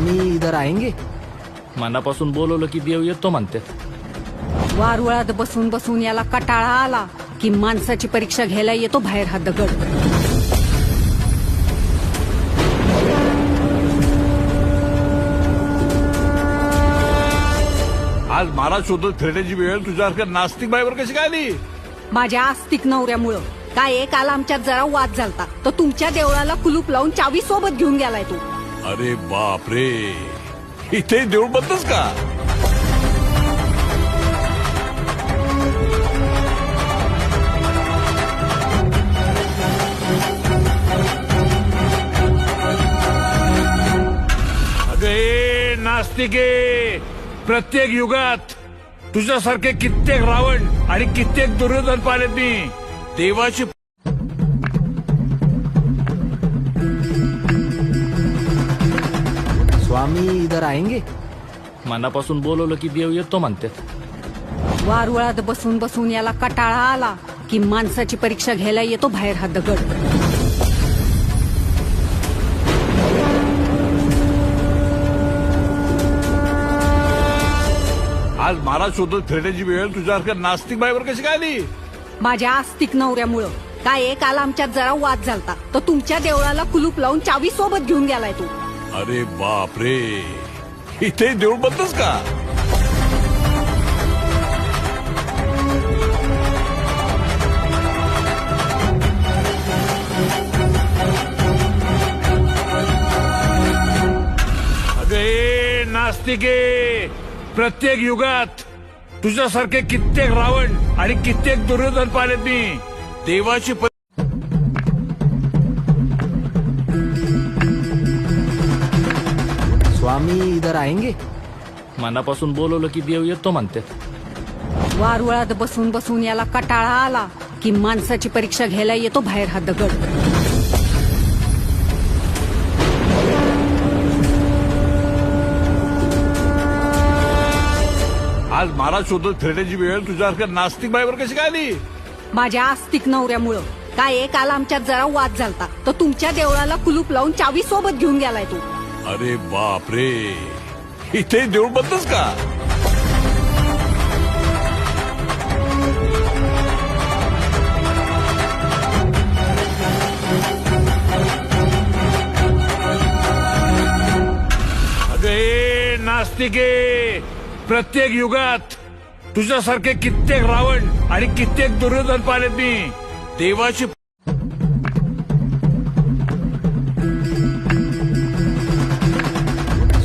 स्वामी इधर आएंगे? मनापासून बोलवलं की देव येतो म्हणतात. वारुळात बसून बसून याला कटाळा आला की माणसाची परीक्षा घ्यायला येतो बाहेर हा दगड. आज महाराज शोधत फिरण्याची वेळ तुझ्यासारख्या नास्तिक बाईवर कशी काय आली? माझ्या आस्तिक नवऱ्यामुळं. काय एक आला आमच्यात जरा वाद झालता तर तुमच्या देवळाला कुलूप लावून चावी सोबत घेऊन गेलाय तू. अरे बाप रे, इथे देऊळ बंदच का? अगे नास्तिके, प्रत्येक युगात तुझ्यासारखे कित्येक रावण आणि कित्येक दुर्योधन पाहिलेत मी. देवाची स्वामी इधर आएंगे? मनापासून बोलवलं की देव येतो म्हणतात. वारुळात बसून बसून याला कटाळा आला की माणसाची परीक्षा घ्यायला येतो बाहेर हा दगड. आज महाराज शोधत फिरण्याची वेळ तुझ्यासारख्या नास्तिक बाईवर कशी काय आली? माझ्या आस्तिक नवऱ्यामुळं. काय एक आला आमच्यात जरा वाद झालता तर तुमच्या देवळाला कुलूप लावून चावी सोबत घेऊन गेलाय तू. अरे बाप रे, इथे देऊळ बंदच का? अगे नास्तिके, प्रत्येक युगात तुझ्यासारखे कित्येक रावण आणि कित्येक दुर्योधन पाहिलेत मी. देवाची स्वामी इधर आएंगे? मनापासून बोलवलं की देव येतो म्हणतात. वारुळात बसून बसून याला कटाळा आला की माणसाची परीक्षा घ्यायला येतो बाहेर हा दगड. आज महाराज शोधत फिरण्याची वेळ तुझ्यासारख्या नास्तिक बाईवर कशी काय आली? माझ्या आस्तिक नवऱ्यामुळं. काय एक आला आमच्यात जरा वाद झालता तर तुमच्या देवळाला कुलूप लावून चावी सोबत घेऊन गेलाय तू. अरे बाप रे, इथे देऊळ बंदच का? अगे नास्तिके, प्रत्येक युगात तुझ्यासारखे कित्येक रावण आणि कित्येक दुर्योधन पाहिलेत मी. देवाची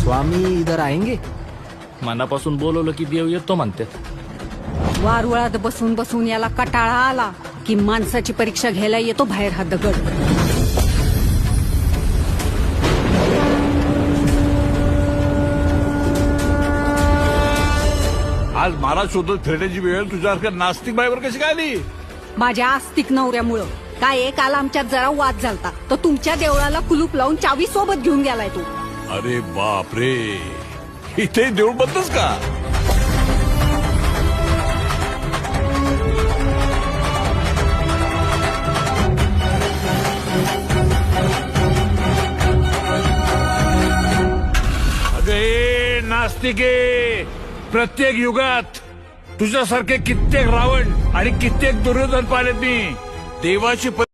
स्वामी इधर आएंगे? मनापासून बोलवलं की देव येतो म्हणतात. वारुळात बसून बसून याला कटाळा आला की माणसाची परीक्षा घ्यायला येतो बाहेर हा दगड. आज महाराज शोधत फिरण्याची वेळ तुझ्यासारख्या नास्तिक बाईवर कशी काय आली? माझ्या आस्तिक नवऱ्यामुळं. काय एक आला आमच्यात जरा वाद झालता तर तुमच्या देवळाला कुलूप लावून चावी सोबत घेऊन गेलाय तू. अरे बाप रे, इथे देऊळ बंदच का? अगे नास्तिके, प्रत्येक युगात तुझ्यासारखे कित्येक रावण आणि कित्येक दुर्योधन पाहिलेत मी. देवाची